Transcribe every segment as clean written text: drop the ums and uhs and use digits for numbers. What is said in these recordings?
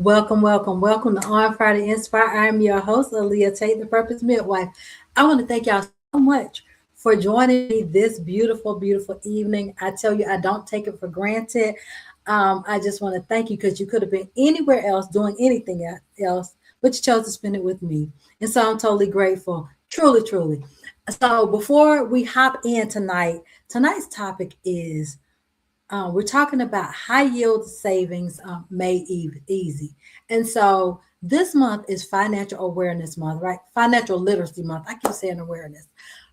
Welcome to On Friday Inspire. I'm your host, Aleigha The Purpose Midwife. I want to thank y'all so much for joining me this beautiful evening. I tell you, I don't take it for granted. I just want to thank you because you could have been anywhere else doing anything else, but you chose to spend it with me. And so I'm totally grateful. Truly. So before we hop in tonight's topic is we're talking about high yield savings made easy. And so this month is Financial Awareness Month, right? Financial Literacy Month. I keep saying awareness.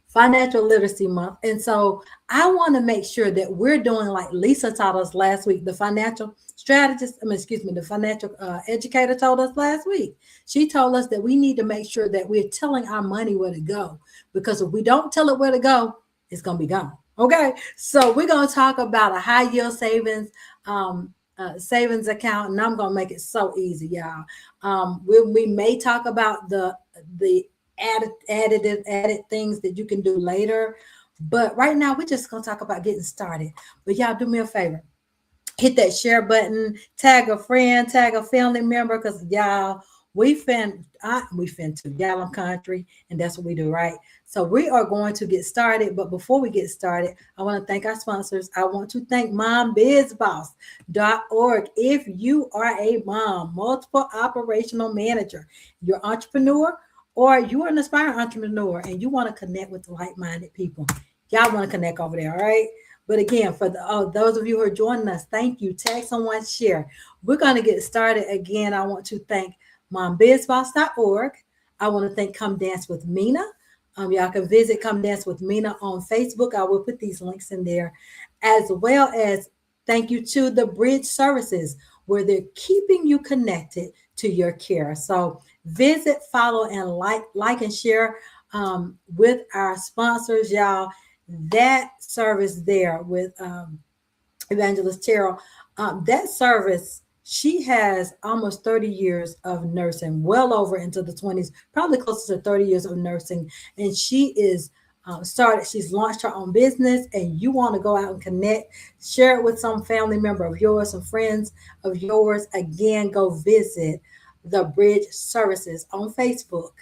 Financial Literacy Month. And so I want to make sure that we're doing like Lisa taught us last week, the financial strategist, the financial educator told us last week. She told us that we need to make sure that we're telling our money where to go, because if we don't tell it where to go, it's going to be gone. Okay, so we're going to talk about a high yield savings account, and I'm going to make it so easy, y'all. We may talk about the added things that you can do later, but right now we're just going to talk about getting started. But y'all, do me a favor, hit that share button, tag a friend, tag a family member, because y'all, we fin to y'all, I'm country, and that's what we do, right? So we are going to get started, but before we get started, I want to thank our sponsors. I want to thank mombizboss.org. If you are a mom, multiple operational manager, you're an entrepreneur, or you are an aspiring entrepreneur and you want to connect with like-minded people, y'all want to connect over there, all right? But again, for those of you who are joining us, thank you. Tag someone, share. We're going to get started. Again, I want to thank mombizboss.org. I want to thank Come Dance with Mina. Y'all can visit Come Dance with Mina on Facebook. I will put these links in there, as well as thank you to the Bridge Services, where they're keeping you connected to your care. So visit, follow, and like and share with our sponsors, y'all. That service there with Evangelist Terrell, that service, she has almost 30 years of nursing, well over into the 20s, probably closer to 30 years of nursing. And she is she's launched her own business, and you want to go out and connect, share it with some family member of yours, some friends of yours. Again, go visit the Bridge Services on Facebook.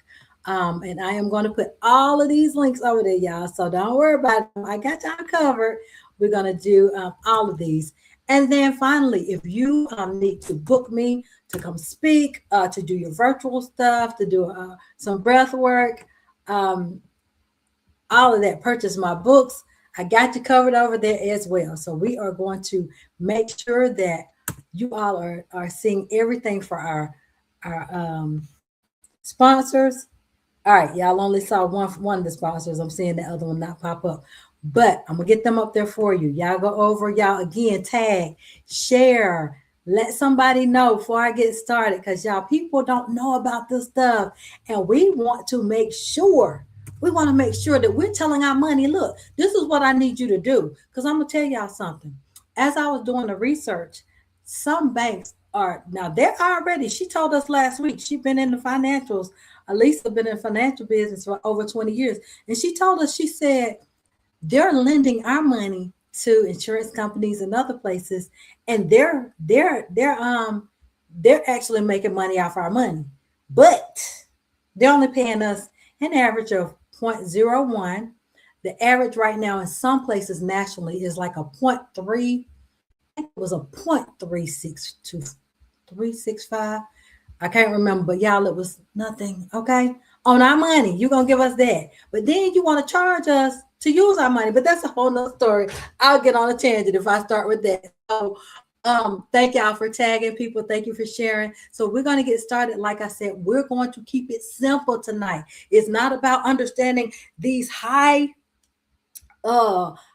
And I am going to put all of these links over there, y'all. So don't worry about it. I got y'all covered. We're going to do all of these. And then finally, if you need to book me to come speak, to do your virtual stuff, to do some breath work, all of that, purchase my books, I got you covered over there as well. So we are going to make sure that you all are seeing everything for our sponsors. All right, y'all only saw one of the sponsors. I'm seeing the other one not pop up, but I'm gonna get them up there for you. Y'all go over, y'all again, tag, share, let somebody know before I get started, because y'all, people don't know about this stuff, and we want to make sure that we're telling our money, look, this is what I need you to do. Because I'm gonna tell y'all something. As I was doing the research, some banks are now, they're already, she told us last week, she's been in the financials. Lisa been in financial business for over 20 years. And she told us, she said, they're lending our money to insurance companies and other places, and they're actually making money off our money. But they're only paying us an average of 0.01. The average right now in some places nationally is like a 0.3. I think it was a 0.365. I can't remember, but y'all, it was nothing, okay? On our money, you're going to give us that. But then you want to charge us to use our money, but that's a whole nother story. I'll get on a tangent if I start with that. So thank y'all for tagging people. Thank you for sharing. So we're going to get started. Like I said, we're going to keep it simple tonight. It's not about understanding these the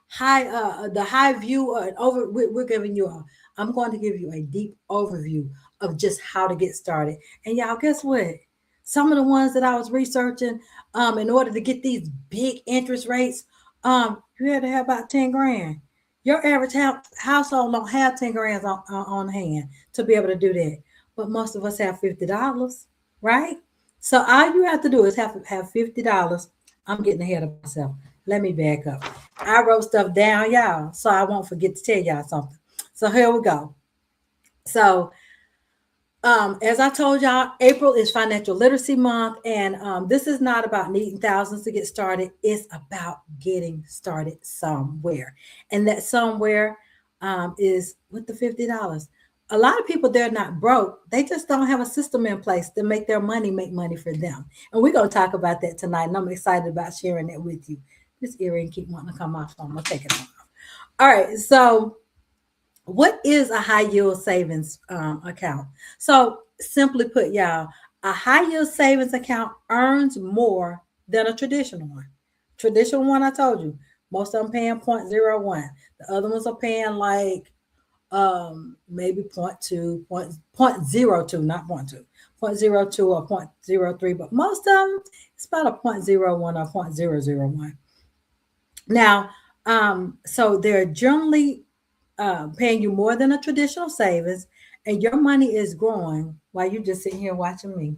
high view over. We're giving you I'm going to give you a deep overview of just how to get started. And y'all, guess what? Some of the ones that I was researching, in order to get these big interest rates, you had to have about 10 grand. Your average household don't have 10 grand on hand to be able to do that. But most of us have $50, right? So all you have to do is have $50. I'm getting ahead of myself. Let me back up. I wrote stuff down, y'all, so I won't forget to tell y'all something. So here we go. So As I told y'all, April is Financial Literacy Month, and this is not about needing thousands to get started. It's about getting started somewhere, and that somewhere is with the $50. A lot of people, they're not broke; they just don't have a system in place to make their money make money for them. And we're gonna talk about that tonight, and I'm excited about sharing that with you. This earring keep wanting to come off, so I'm gonna take it off. All right, so what is a high yield savings account? So, simply put, y'all, a high yield savings account earns more than a traditional one. Traditional one, I told you, most of them paying 0.01. The other ones are paying like maybe point zero two, not point two, point zero two or point zero three, but most of them it's about a point zero one or point zero zero one. Now, so they're generally paying you more than a traditional savings, and your money is growing while you just sitting here watching me.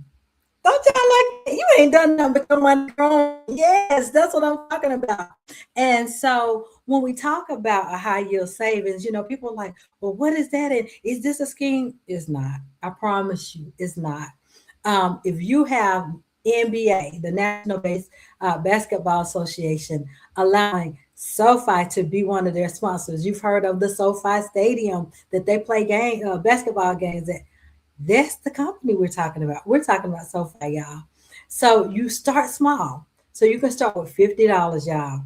Don't y'all like it? You ain't done nothing but your money growing. Yes, that's what I'm talking about. And so when we talk about a high yield savings, people are like, well, what is that? And is this a scheme? It's not. I promise you, it's not. If you have NBA, the National Basketball Association, allowing SoFi to be one of their sponsors. You've heard of the SoFi Stadium that they play basketball games at. That's the company we're talking about. We're talking about SoFi, y'all. So you start small. So you can start with $50, y'all.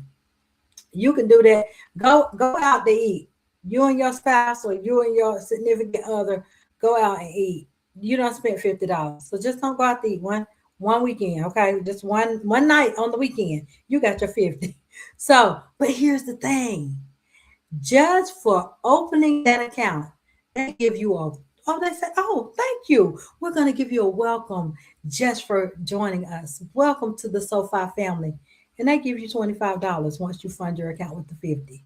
You can do that. Go out to eat. You and your spouse or you and your significant other go out and eat. You don't spend $50. So just don't go out to eat one weekend, okay? Just one night on the weekend. You got your 50. So, but here's the thing. Just for opening that account, they give you they say, oh, thank you. We're going to give you a welcome just for joining us. Welcome to the SoFi family. And they give you $25 once you fund your account with the 50.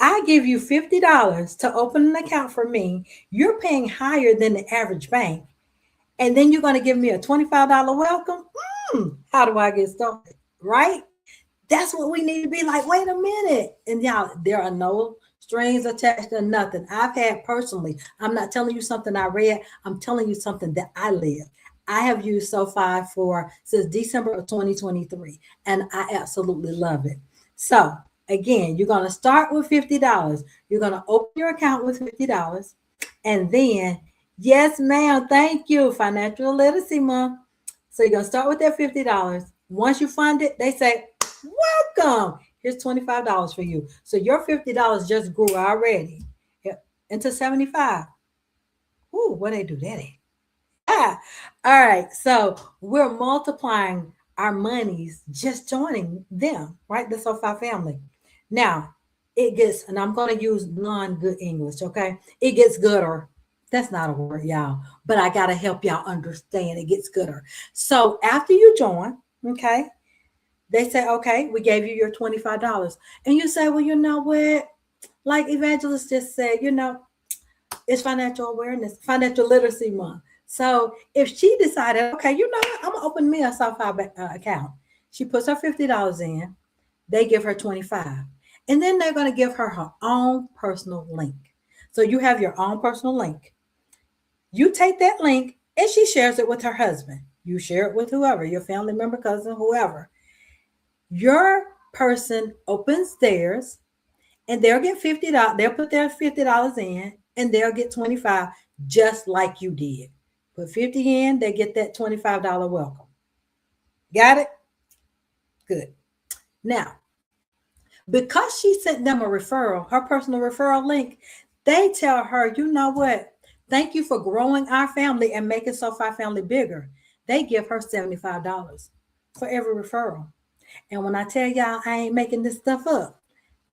I give you $50 to open an account for me. You're paying higher than the average bank. And then you're going to give me a $25 welcome? How do I get started? Right? That's what we need to be like. Wait a minute. And y'all, there are no strings attached to nothing. I've had personally, I'm not telling you something I read, I'm telling you something that I live. I have used SoFi since December of 2023, and I absolutely love it. So again, you're going to start with $50. You're going to open your account with $50. And then, yes, ma'am, thank you, Financial Literacy Month. So you're going to start with that $50. Once you fund it, they say, welcome. Here's $25 for you. So your $50 just grew already into 75. Ooh, what they do that at? All right. So we're multiplying our monies just joining them, right? The SoFi family. Now it gets, and I'm going to use non-good English, okay? It gets gooder. That's not a word, y'all, but I got to help y'all understand it gets gooder. So after you join, okay, they say, okay, we gave you your $25. And you say, well, you know what? Like Evangelist just said, it's financial literacy month. So if she decided, okay, you know what? I'm going to open me a SoFi account. She puts her $50 in. They give her 25. And then they're going to give her own personal link. So you have your own personal link. You take that link and she shares it with her husband. You share it with whoever, your family member, cousin, whoever. Your person opens theirs and they'll get $50. They'll put their $50 in and they'll get 25 just like you did. Put 50 in, they get that $25 welcome. Got it? Good. Now, because she sent them a referral, her personal referral link, they tell her, you know what? Thank you for growing our family and making SoFi family bigger. They give her $75 for every referral. And when I tell y'all, I ain't making this stuff up.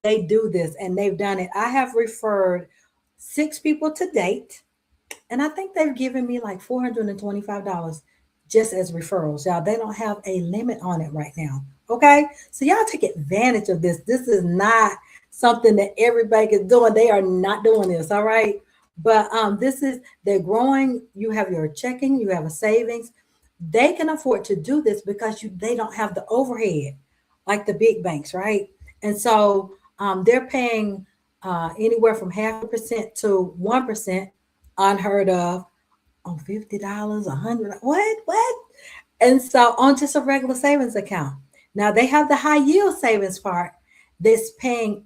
They do this and they've done it. I have referred 6 people to date, and I think they've given me like $425 just as referrals. Y'all, they don't have a limit on it right now. Okay, so y'all take advantage of this. This is not something that everybody is doing. They are not doing this. All right, but they're growing. You have your checking, you have a savings. They can afford to do this because they don't have the overhead like the big banks, right? And so they're paying anywhere from 0.5% to 1% unheard of. On $50, 100, what? And so on just a regular savings account. Now they have the high yield savings part that's paying,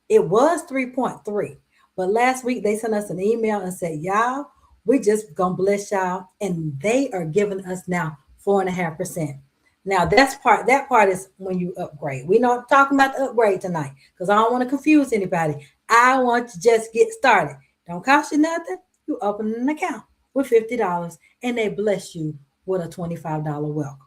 it was 3.3. But last week they sent us an email and said, y'all, we just gonna bless y'all. And they are giving us now 4.5%. Now that part is when you upgrade. We're not talking about the upgrade tonight because I don't want to confuse anybody. I want to just get started. Don't cost you nothing. You open an account with $50 and they bless you with a $25 welcome.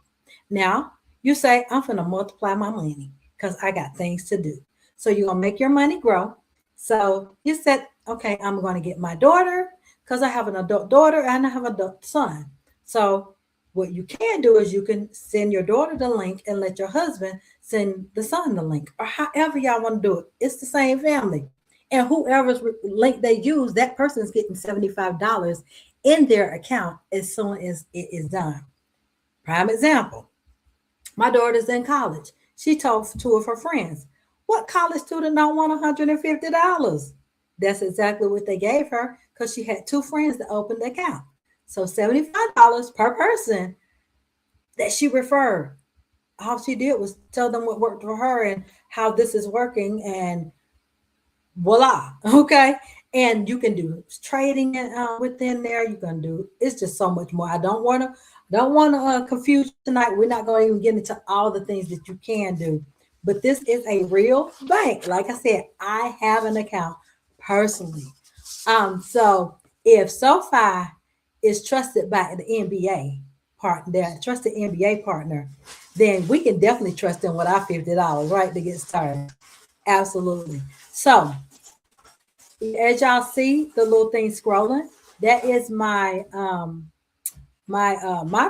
Now you say, I'm gonna multiply my money because I got things to do. So you're gonna make your money grow. So you said, okay, I'm gonna get my daughter because I have an adult daughter and I have an adult son. So what you can do is you can send your daughter the link and let your husband send the son the link, or however y'all want to do it. It's the same family. And whoever's link they use, that person is getting $75 in their account as soon as it is done. Prime example, my daughter's in college. She told two of her friends, what college student don't want $150? That's exactly what they gave her because she had two friends that opened the account. So $75 per person that she referred. All she did was tell them what worked for her and how this is working, and voila. Okay. And you can do trading within there. You can do, it's just so much more. I don't want to confuse tonight. We're not going to even get into all the things that you can do, but this is a real bank. Like I said, I have an account personally. So if SoFi is trusted by the NBA partner, their trusted NBA partner, then we can definitely trust them with our $50, right, to get started. Absolutely. So as y'all see the little thing scrolling, that is my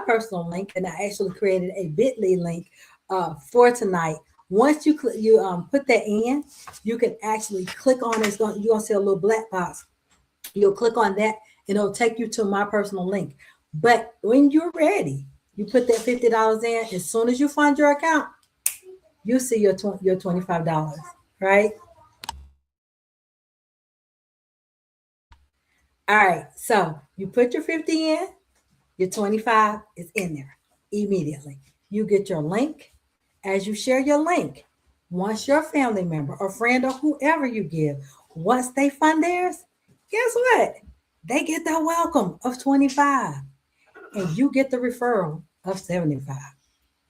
personal link, and I actually created a Bitly link for tonight. Once you put that in, you can actually click on it. You're gonna see a little black box. You'll click on that, and it'll take you to my personal link. But when you're ready, you put that $50 in. As soon as you fund your account, you see your $25, right? All right. So you put your 50 in, your 25 is in there immediately. You get your link. As you share your link, once your family member or friend or whoever you give, once they fund theirs, guess what? They get the welcome of 25 and you get the referral of 75.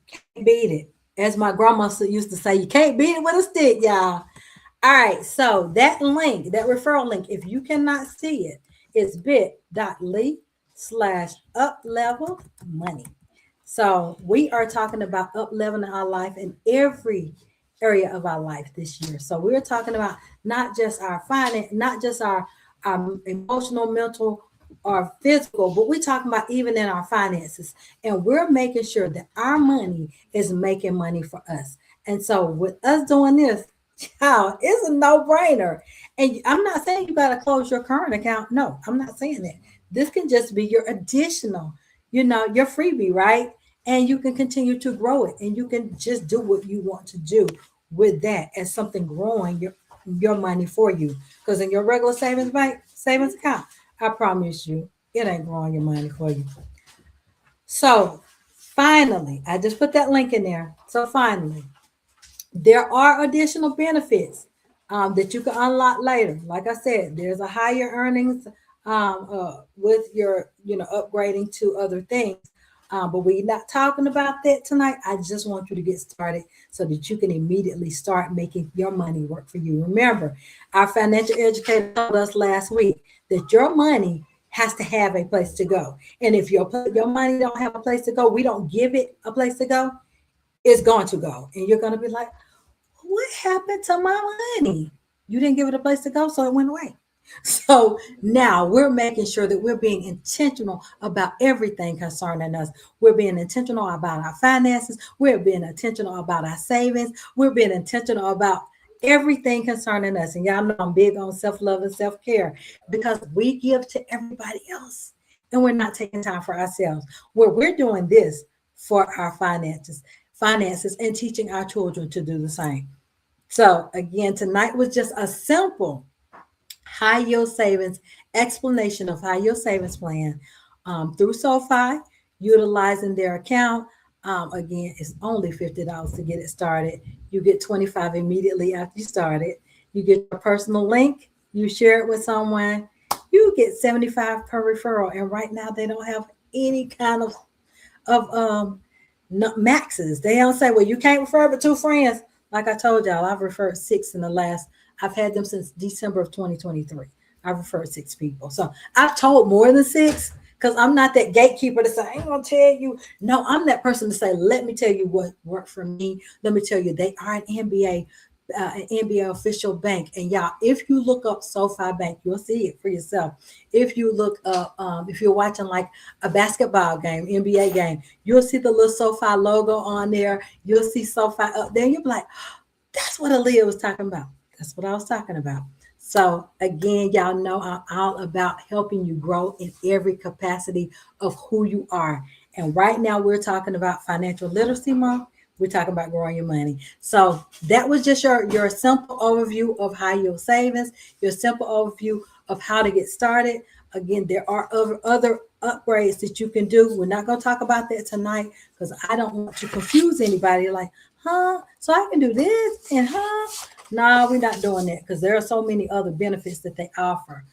Can't beat it. As my grandma used to say, you can't beat it with a stick, y'all. All right, so that link, that referral link, if you cannot see it, it's bit.ly/uplevel money. So we are talking about up leveling our life in every area of our life this year. So we're talking about not just our finance, not just our emotional, mental, or physical, but we're talking about even in our finances. And we're making sure that our money is making money for us. And so with us doing this, child, it's a no-brainer. And I'm not saying you got to close your current account. No, I'm not saying that. This can just be your additional, your freebie, right? And you can continue to grow it, and you can just do what you want to do with that as something growing your money for you. Because in your regular savings account, I promise you, it ain't growing your money for you. So finally, I just put that link in there. So finally, there are additional benefits that you can unlock later. Like I said, there's a higher earnings with your, upgrading to other things. But we're not talking about that tonight. I just want you to get started so that you can immediately start making your money work for you. Remember, our financial educator told us last week that your money has to have a place to go. And if your money don't have a place to go, we don't give it a place to go, it's going to go. And you're going to be like, what happened to my money? You didn't give it a place to go, so it went away. So now we're making sure that we're being intentional about everything concerning us. We're being intentional about our finances. We're being intentional about our savings. We're being intentional about everything concerning us. And y'all know I'm big on self-love and self-care because we give to everybody else and we're not taking time for ourselves. Where we're doing this for our finances and teaching our children to do the same. So again, tonight was just a simple high yield savings explanation of how your savings plan through SoFi, utilizing their account. Again, it's only $50 to get it started. You get 25 immediately after you start it. You get your personal link. You share it with someone. You get 75 per referral. And right now, they don't have any kind of maxes. They don't say, well, you can't refer but two friends. Like I told y'all, I've referred six in the last, I've had them since December of 2023. I've referred six people. So I've told more than six because I'm not that gatekeeper to say, I ain't going to tell you. No, I'm that person to say, let me tell you what worked for me. Let me tell you, they are an NBA official bank. And y'all, if you look up SoFi Bank, you'll see it for yourself. If you look up, if you're watching like a basketball game, NBA game, you'll see the little SoFi logo on there. You'll see SoFi up there. You'll be like, that's what Aleigha was talking about. That's what I was talking about. So again, y'all know I'm all about helping you grow in every capacity of who you are. And right now we're talking about Financial Literacy Month. We're talking about growing your money. So that was just your simple overview of high yield savings, your simple overview of how to get started. Again, there are other upgrades that you can do. We're not going to talk about that tonight because I don't want to confuse anybody like, so I can do this and No, we're not doing that because there are so many other benefits that they offer.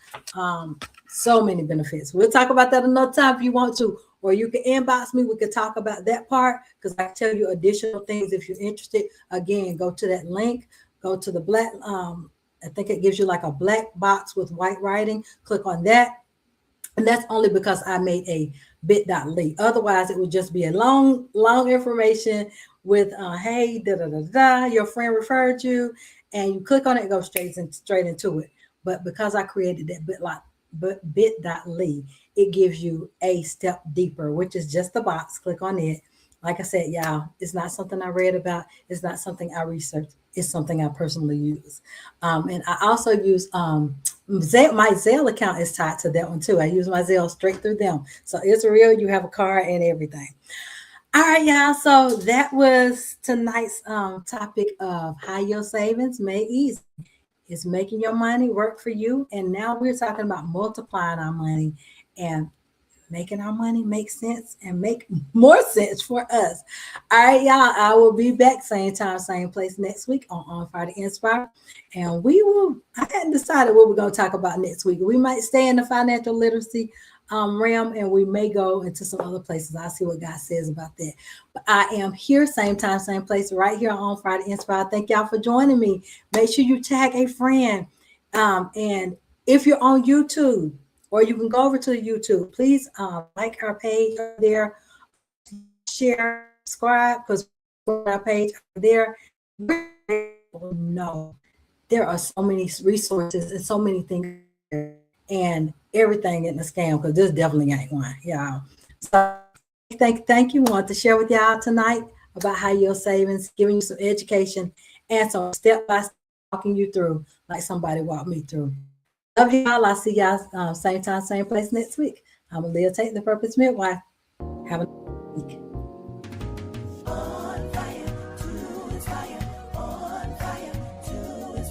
So many benefits. We'll talk about that another time if you want to, or you can inbox me. We could talk about that part because I can tell you additional things if you're interested. Again, go to that link, go to the black, I think it gives you like a black box with white writing. Click on that. And that's only because I made a bit.ly. Otherwise, it would just be a long information with, hey, your friend referred you, and you click on it and go straight into it. But because I created that bit.ly, it gives you a step deeper, which is just the box. Click on it. Like I said, y'all, it's not something I read about. It's not something I researched. It's something I personally use. And I also use my Zelle account is tied to that one too. I use my Zelle straight through them. So it's real. You have a card and everything. All right, y'all. So that was tonight's topic of high yield savings made easy. It's making your money work for you. And now we're talking about multiplying our money and making our money make sense and make more sense for us. All right, y'all. I will be back same time, same place next week on Fire to Inspire. And I hadn't decided what we're going to talk about next week. We might stay in the financial literacy realm, and we may go into some other places. I'll see what God says about that. But I am here, same time, same place, right here on Fire to Inspire. Thank y'all for joining me. Make sure you tag a friend. And if you're on YouTube, or you can go over to YouTube, please like our page there, share, subscribe, because our page there. No, there are so many resources and so many things and everything in the scam, because this definitely ain't one, y'all. So thank you. Want to share with y'all tonight about high yield savings, giving you some education and some step by step walking you through like somebody walked me through. Love y'all. I'll see y'all same time, same place next week. I'm Aleigha The Purpose Midwife. Have a nice week.